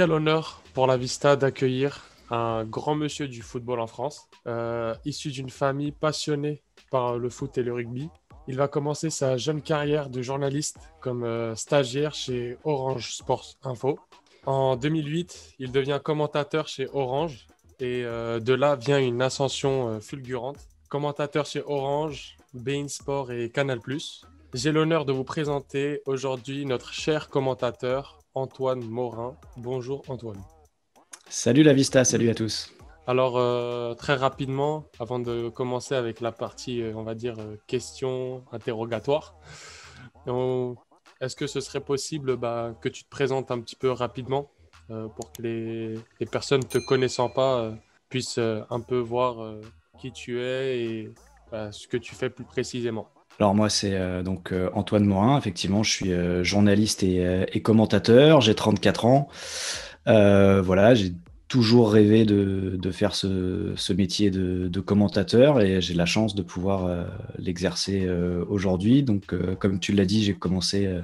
quel honneur pour la Vista d'accueillir un grand monsieur du football en France, issu d'une famille passionnée par le foot et le rugby. Il va commencer sa jeune carrière de journaliste comme stagiaire chez Orange Sports Info. En 2008, il devient commentateur chez Orange et de là vient une ascension fulgurante. Commentateur chez Orange, beIN Sport et Canal+. J'ai l'honneur de vous présenter aujourd'hui notre cher commentateur Antoine Morin. Bonjour Antoine. Salut la Vista, salut à tous. Alors très rapidement, avant de commencer avec la partie, on va dire, questions interrogatoires, est-ce que ce serait possible que tu te présentes un petit peu rapidement pour que les personnes te connaissant pas puissent un peu voir qui tu es et ce que tu fais plus précisément. Alors moi c'est Antoine Morin, effectivement je suis journaliste et commentateur, j'ai 34 ans. Voilà, j'ai toujours rêvé de faire ce métier de commentateur et j'ai la chance de pouvoir l'exercer aujourd'hui. Donc comme tu l'as dit, j'ai commencé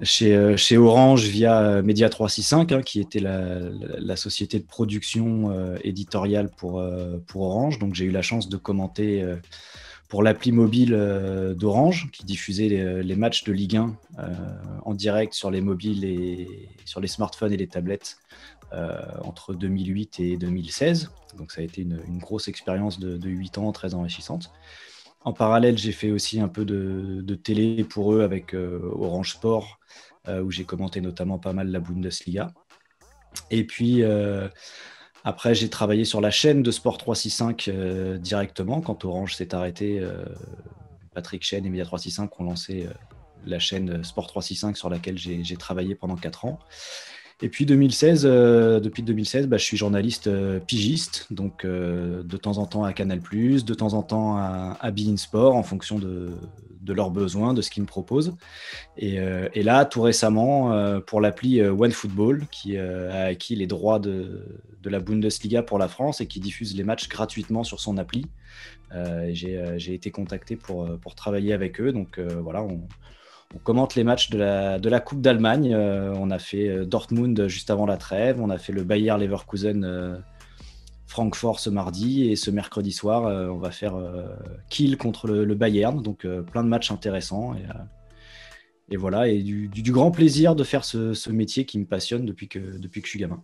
chez Orange via Média 365, hein, qui était la société de production éditoriale pour Orange. Donc j'ai eu la chance de commenter pour l'appli mobile d'Orange, qui diffusait les matchs de Ligue 1 en direct sur les mobiles et sur les smartphones et les tablettes entre 2008 et 2016. Donc ça a été une grosse expérience de 8 ans, très enrichissante. En parallèle, j'ai fait aussi un peu de télé pour eux avec Orange Sport, où j'ai commenté notamment pas mal la Bundesliga. Et puis après, j'ai travaillé sur la chaîne de Sport 365 directement. Quand Orange s'est arrêté, Patrick Chen et Média 365 ont lancé la chaîne Sport 365 sur laquelle j'ai travaillé pendant 4 ans. Et puis depuis 2016, je suis journaliste pigiste, donc de temps en temps à Canal+, de temps en temps à beIN Sport, en fonction de leurs besoins, de ce qu'ils me proposent. Et là, tout récemment, pour l'appli OneFootball, qui a acquis les droits de la Bundesliga pour la France et qui diffuse les matchs gratuitement sur son appli. J'ai été contacté pour travailler avec eux. Donc voilà, on commente les matchs de la Coupe d'Allemagne. On a fait Dortmund juste avant la trêve. On a fait le Bayer Leverkusen Francfort ce mardi. Et ce mercredi soir, on va faire Kiel contre le Bayern. Donc plein de matchs intéressants. Et voilà, et du grand plaisir de faire ce métier qui me passionne depuis que je suis gamin.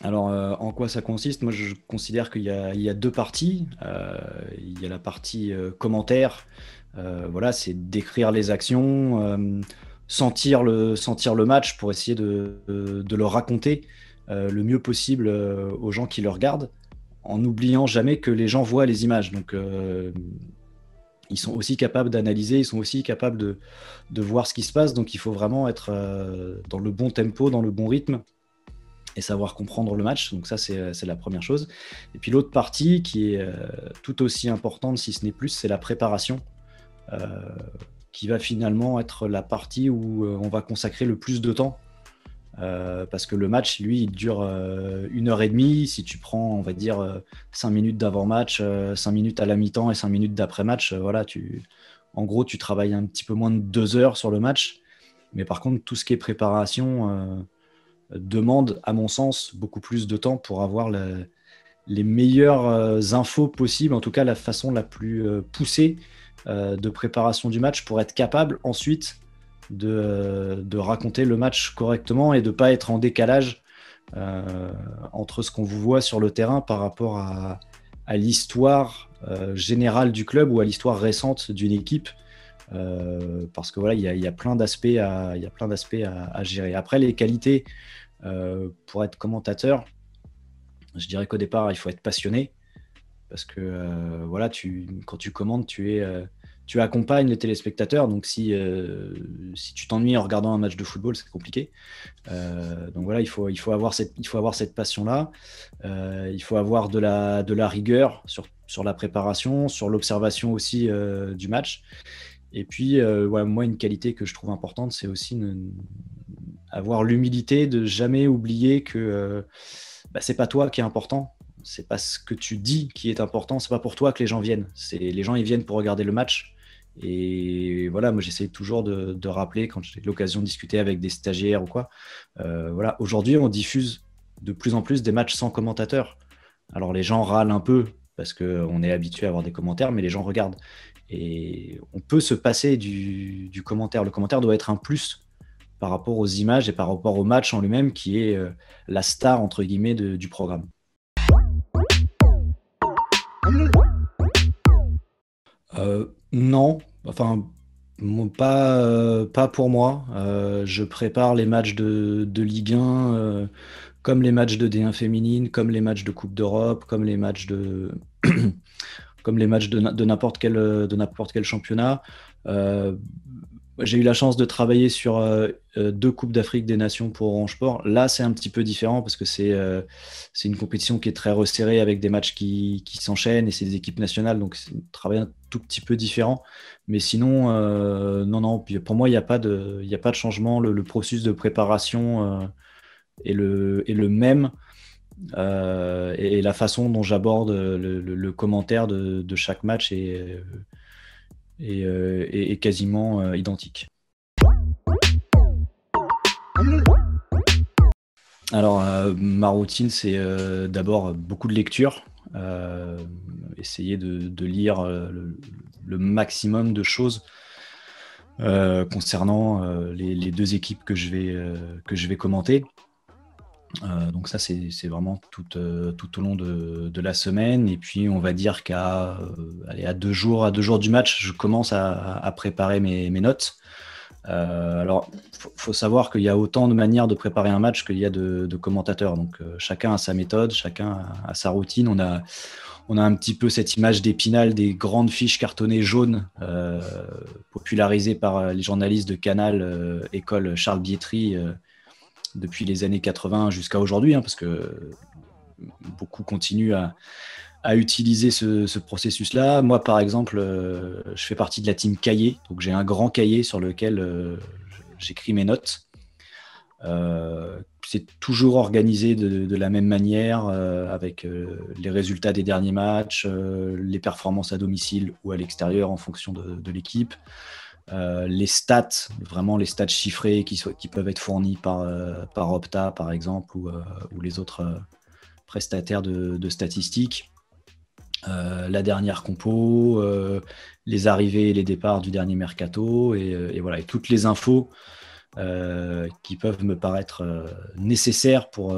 Alors, en quoi ça consiste ? Moi, je considère qu'il y a deux parties. Il y a la partie commentaire. Voilà, c'est décrire les actions, sentir le match pour essayer de le raconter le mieux possible aux gens qui le regardent, en n'oubliant jamais que les gens voient les images. Donc, ils sont aussi capables d'analyser, ils sont aussi capables de voir ce qui se passe. Donc, il faut vraiment être dans le bon tempo, dans le bon rythme, et savoir comprendre le match. Donc ça, c'est la première chose. Et puis l'autre partie qui est tout aussi importante, si ce n'est plus, c'est la préparation, qui va finalement être la partie où on va consacrer le plus de temps. Parce que le match, lui, il dure 1h30. Si tu prends, on va dire, 5 minutes d'avant-match, 5 minutes à la mi-temps et 5 minutes d'après-match, voilà, en gros, tu travailles un petit peu moins de 2 heures sur le match. Mais par contre, tout ce qui est préparation demande, à mon sens, beaucoup plus de temps pour avoir les meilleures infos possibles, en tout cas la façon la plus poussée de préparation du match pour être capable ensuite de raconter le match correctement et de ne pas être en décalage entre ce qu'on vous voit sur le terrain par rapport à l'histoire générale du club ou à l'histoire récente d'une équipe. Parce que voilà, il y a plein d'aspects à gérer. Après, les qualités pour être commentateur, je dirais qu'au départ, il faut être passionné, parce que voilà, quand tu commentes, tu accompagnes les téléspectateurs. Donc si tu t'ennuies en regardant un match de football, c'est compliqué. Donc voilà, il faut avoir cette passion-là. Il faut avoir de la rigueur sur la préparation, sur l'observation aussi du match. Et puis, ouais, moi, une qualité que je trouve importante, c'est aussi avoir l'humilité de jamais oublier que c'est pas toi qui est important. C'est pas ce que tu dis qui est important. C'est pas pour toi que les gens viennent. Les gens, ils viennent pour regarder le match. Et voilà, moi j'essaie toujours de rappeler quand j'ai l'occasion de discuter avec des stagiaires ou quoi. Voilà, aujourd'hui, on diffuse de plus en plus des matchs sans commentateurs. Alors les gens râlent un peu parce qu'on est habitué à avoir des commentaires, mais les gens regardent. Et on peut se passer du commentaire. Le commentaire doit être un plus par rapport aux images et par rapport au match en lui-même, qui est la star, entre guillemets, du programme. Non, enfin, pas pour moi. Je prépare les matchs de Ligue 1 comme les matchs de D1 féminine, comme les matchs de Coupe d'Europe, comme les matchs comme les matchs de n'importe quel championnat. Euh, j'ai eu la chance de travailler sur 2 Coupes d'Afrique des Nations pour Orange Sport. Là, c'est un petit peu différent parce que c'est une compétition qui est très resserrée avec des matchs qui s'enchaînent et c'est des équipes nationales, donc c'est un travail un tout petit peu différent. Mais sinon, non. Puis pour moi, il y a pas de changement. Le processus de préparation est le même. Et la façon dont j'aborde le commentaire de chaque match est quasiment identique. Alors, ma routine, c'est d'abord beaucoup de lecture, essayer de lire le maximum de choses concernant les 2 équipes que je vais commenter. Donc ça, c'est vraiment tout au long de la semaine. Et puis, on va dire à 2 jours du match, je commence à préparer mes notes. Alors, faut savoir qu'il y a autant de manières de préparer un match qu'il y a de commentateurs. Donc, chacun a sa méthode, chacun a sa routine. On a un petit peu cette image d'Épinal des grandes fiches cartonnées jaunes popularisées par les journalistes de Canal, école Charles Bietri, depuis les années 80 jusqu'à aujourd'hui, parce que beaucoup continuent à utiliser ce processus-là. Moi, par exemple, je fais partie de la team cahier, donc j'ai un grand cahier sur lequel j'écris mes notes. C'est toujours organisé de la même manière, avec les résultats des derniers matchs, les performances à domicile ou à l'extérieur en fonction de l'équipe. Les stats, vraiment les stats chiffrés qui peuvent être fournis par Opta, par exemple, ou les autres prestataires de statistiques. La dernière compo, les arrivées et les départs du dernier mercato, et voilà, et toutes les infos qui peuvent me paraître nécessaires pour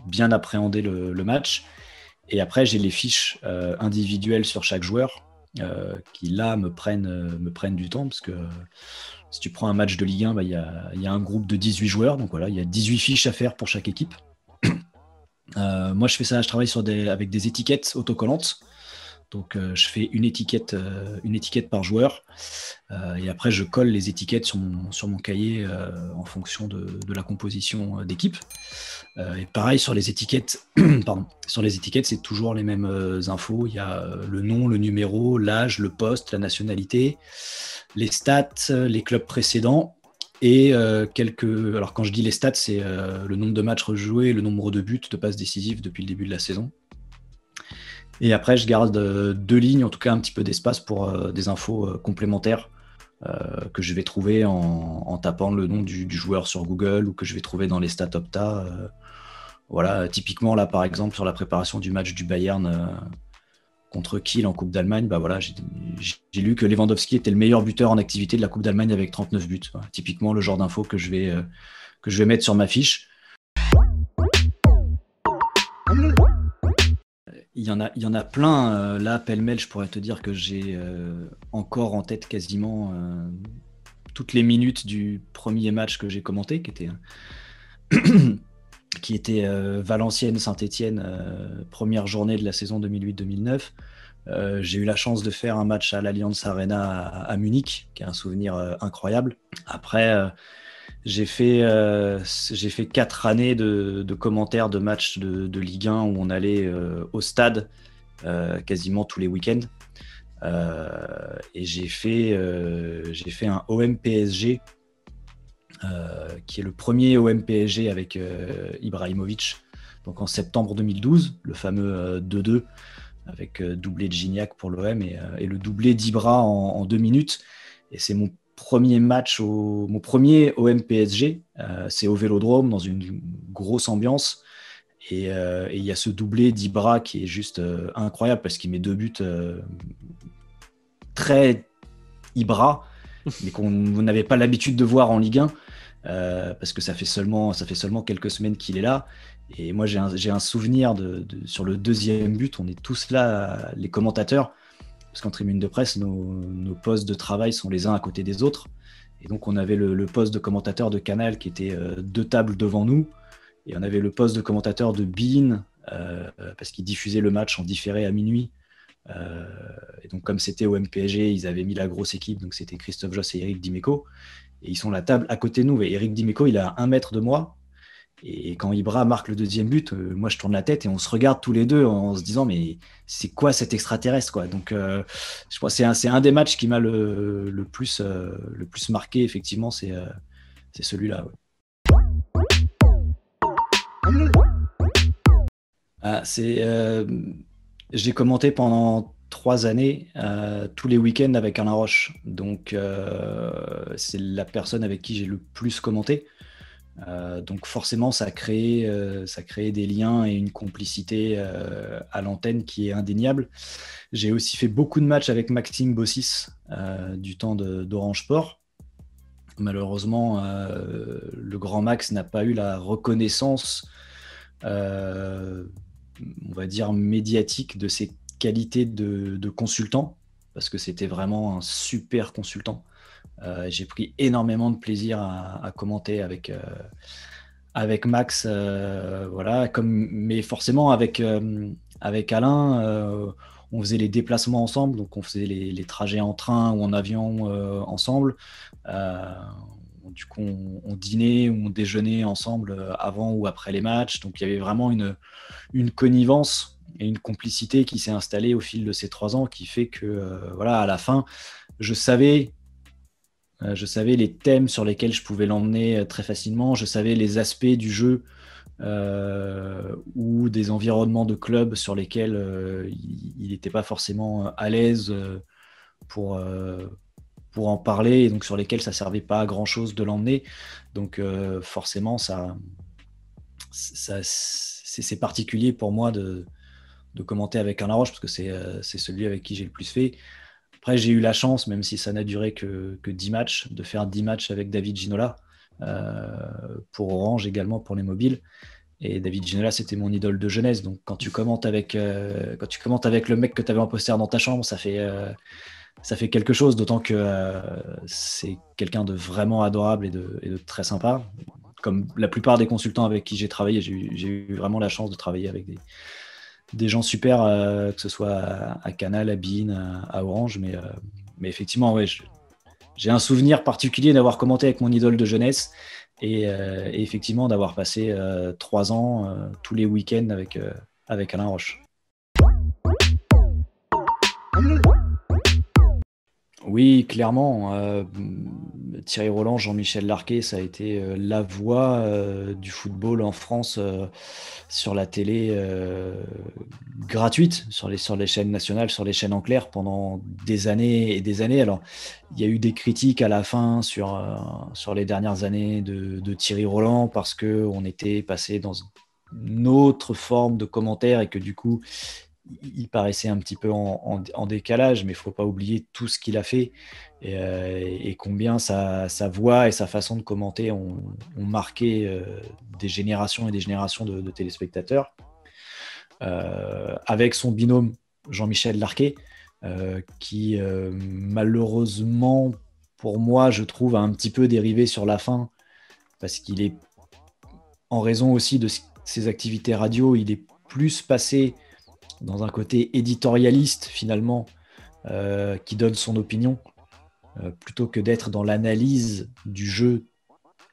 bien appréhender le match. Et après, j'ai les fiches individuelles sur chaque joueur qui, là, me prennent du temps, parce que si tu prends un match de Ligue 1, il y a un groupe de 18 joueurs, donc voilà, il y a 18 fiches à faire pour chaque équipe. Moi, je travaille avec des étiquettes autocollantes. Donc, je fais une étiquette par joueur. Et après, je colle les étiquettes sur mon cahier en fonction de la composition d'équipe. Et pareil, sur les étiquettes, c'est toujours les mêmes infos. Il y a le nom, le numéro, l'âge, le poste, la nationalité, les stats, les clubs précédents. Et alors quand je dis les stats, c'est le nombre de matchs rejoués, le nombre de buts, de passes décisives depuis le début de la saison. Et après, je garde 2 lignes, en tout cas un petit peu d'espace pour des infos complémentaires que je vais trouver en tapant le nom du joueur sur Google, ou que je vais trouver dans les stats Opta. Voilà, typiquement là, par exemple, sur la préparation du match du Bayern contre Kiel en Coupe d'Allemagne, voilà, j'ai lu que Lewandowski était le meilleur buteur en activité de la Coupe d'Allemagne avec 39 buts. Voilà, typiquement le genre d'infos que je vais mettre sur ma fiche. Il y en a plein. Là, pêle-mêle, je pourrais te dire que j'ai encore en tête quasiment toutes les minutes du premier match que j'ai commenté, qui était Valenciennes-Saint-Étienne, première journée de la saison 2008-2009. J'ai eu la chance de faire un match à l'Allianz Arena à Munich, qui est un souvenir incroyable. Après, j'ai fait 4 années de commentaires de matchs de Ligue 1 où on allait au stade quasiment tous les week-ends. Et j'ai fait un OM-PSG, qui est le premier OM-PSG avec Ibrahimovic, donc en septembre 2012, le fameux 2-2 avec doublé de Gignac pour l'OM et le doublé d'Ibra en 2 minutes. Et c'est mon premier match, mon premier OM PSG. C'est au Vélodrome, dans une grosse ambiance. Et il y a ce doublé d'Ibra qui est juste incroyable parce qu'il met 2 buts très Ibra, mais qu'on n'avait pas l'habitude de voir en Ligue 1. Parce que ça fait seulement quelques semaines qu'il est là. Et moi, j'ai un souvenir sur le deuxième but. On est tous là, les commentateurs, parce qu'en tribune de presse, nos postes de travail sont les uns à côté des autres. Et donc, on avait le poste de commentateur de Canal qui était 2 tables devant nous. Et on avait le poste de commentateur de beIN, parce qu'ils diffusaient le match en différé à minuit. Et donc, comme c'était au MPSG, ils avaient mis la grosse équipe. Donc, c'était Christophe Josse et Eric Dimeco. Et ils sont la table à côté de nous. Et Eric Dimeco, il est à 1 mètre de moi. Et quand Ibra marque le deuxième but, moi, je tourne la tête et on se regarde tous les deux en se disant, mais c'est quoi cet extraterrestre, quoi. Donc, je crois que c'est un des matchs qui m'a le plus marqué, effectivement, c'est celui-là. Ouais. J'ai commenté pendant 3 années tous les week-ends avec Alain Roche. Donc, c'est la personne avec qui j'ai le plus commenté. Donc forcément, ça a créé des liens et une complicité à l'antenne qui est indéniable. J'ai aussi fait beaucoup de matchs avec Maxime Bossis du temps d'Orange Sport. Malheureusement, le grand Max n'a pas eu la reconnaissance, on va dire, médiatique de ses qualités de consultant, parce que c'était vraiment un super consultant. J'ai pris énormément de plaisir à commenter avec Max, voilà, mais forcément avec Alain, on faisait les déplacements ensemble, donc on faisait les trajets en train ou en avion ensemble. Du coup, on dînait ou on déjeunait ensemble avant ou après les matchs. Donc il y avait vraiment une connivence et une complicité qui s'est installée au fil de ces 3 ans, qui fait que voilà, à la fin, je savais les thèmes sur lesquels je pouvais l'emmener très facilement. Je savais les aspects du jeu ou des environnements de club sur lesquels il n'était pas forcément à l'aise pour en parler, et donc sur lesquels ça ne servait pas à grand-chose de l'emmener. Donc forcément, c'est particulier pour moi de commenter avec Alain Roche, parce que c'est celui avec qui j'ai le plus fait. Après, j'ai eu la chance, même si ça n'a duré que 10 matchs, de faire 10 matchs avec David Ginola pour Orange, également pour les mobiles. Et David Ginola, c'était mon idole de jeunesse. Donc, quand tu commentes avec le mec que tu avais en poster dans ta chambre, ça fait quelque chose, d'autant que c'est quelqu'un de vraiment adorable et de très sympa. Comme la plupart des consultants avec qui j'ai travaillé, j'ai eu vraiment la chance de travailler avec des gens super, que ce soit à Canal, à beIN, à Orange, mais effectivement, ouais, j'ai un souvenir particulier d'avoir commenté avec mon idole de jeunesse et effectivement d'avoir passé 3 ans tous les week-ends avec Alain Roche. Oui, clairement. Thierry Roland, Jean-Michel Larquet, ça a été la voix du football en France sur la télé gratuite, sur les chaînes nationales, sur les chaînes en clair pendant des années et des années. Alors, il y a eu des critiques à la fin sur les dernières années de Thierry Roland parce qu'on était passé dans une autre forme de commentaire et que du coup, il paraissait un petit peu en décalage, mais il ne faut pas oublier tout ce qu'il a fait et combien sa voix et sa façon de commenter ont marqué des générations et des générations de téléspectateurs. Avec son binôme Jean-Michel Larquet, qui malheureusement, pour moi, je trouve, a un petit peu dérivé sur la fin, parce qu'il est, en raison aussi de ses activités radio, il est plus passé dans un côté éditorialiste finalement, qui donne son opinion, plutôt que d'être dans l'analyse du jeu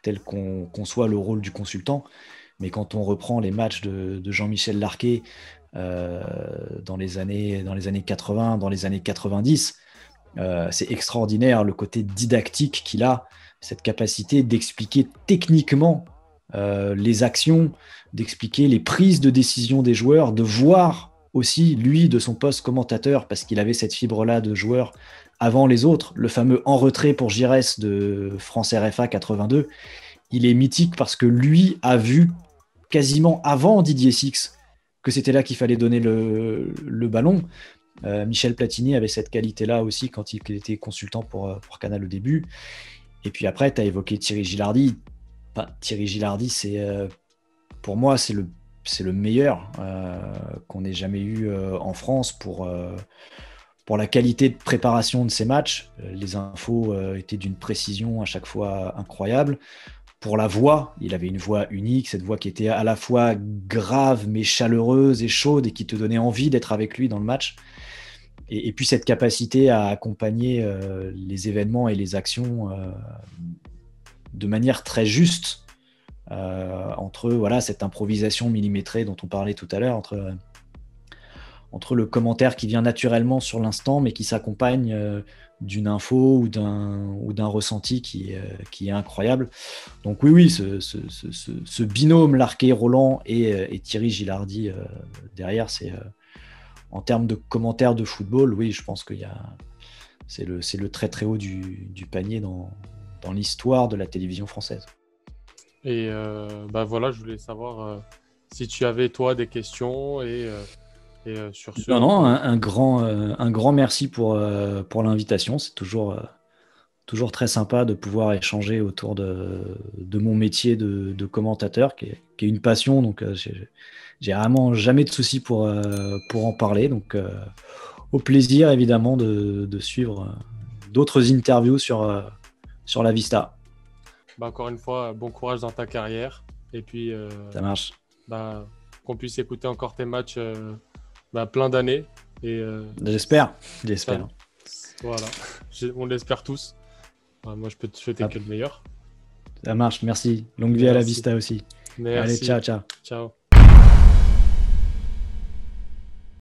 tel qu'on conçoit le rôle du consultant. Mais quand on reprend les matchs de Jean-Michel Larquet dans les années 80, dans les années 90, c'est extraordinaire le côté didactique qu'il a, cette capacité d'expliquer techniquement les actions, d'expliquer les prises de décision des joueurs, de voir aussi, lui, de son poste commentateur, parce qu'il avait cette fibre-là de joueur avant les autres, le fameux en retrait pour Giresse de France RFA 82, il est mythique parce que lui a vu quasiment avant Didier Six que c'était là qu'il fallait donner le ballon. Michel Platini avait cette qualité-là aussi quand il était consultant pour Canal au début. Et puis après, tu as évoqué Thierry Gilardi. Enfin, Thierry Gilardi, pour moi, c'est le meilleur qu'on ait jamais eu en France pour la qualité de préparation de ses matchs. Les infos étaient d'une précision à chaque fois incroyable. Pour la voix, il avait une voix unique, cette voix qui était à la fois grave mais chaleureuse et chaude et qui te donnait envie d'être avec lui dans le match. Et puis cette capacité à accompagner les événements et les actions de manière très juste entre cette improvisation millimétrée dont on parlait tout à l'heure, entre le commentaire qui vient naturellement sur l'instant mais qui s'accompagne d'une info ou d'un ressenti qui est incroyable. Donc oui, ce binôme Larquet-Roland et Thierry Gilardi derrière, c'est en termes de commentaires de football, oui, je pense c'est le très très haut du panier dans l'histoire de la télévision française. Et voilà, je voulais savoir si tu avais, toi, des questions et sur ce... Non, un grand merci pour l'invitation. C'est toujours très sympa de pouvoir échanger autour de mon métier de commentateur, qui est une passion. Donc, j'ai vraiment jamais de soucis pour en parler. Donc, au plaisir, évidemment, de suivre d'autres interviews sur la Vista. Encore une fois, bon courage dans ta carrière. Et puis, ça marche. Qu'on puisse écouter encore tes matchs plein d'années. J'espère. Voilà, on l'espère tous. Moi, je peux te souhaiter que le meilleur. Ça marche, merci. Longue vie à la Vista aussi. Merci. Allez, ciao. Ciao.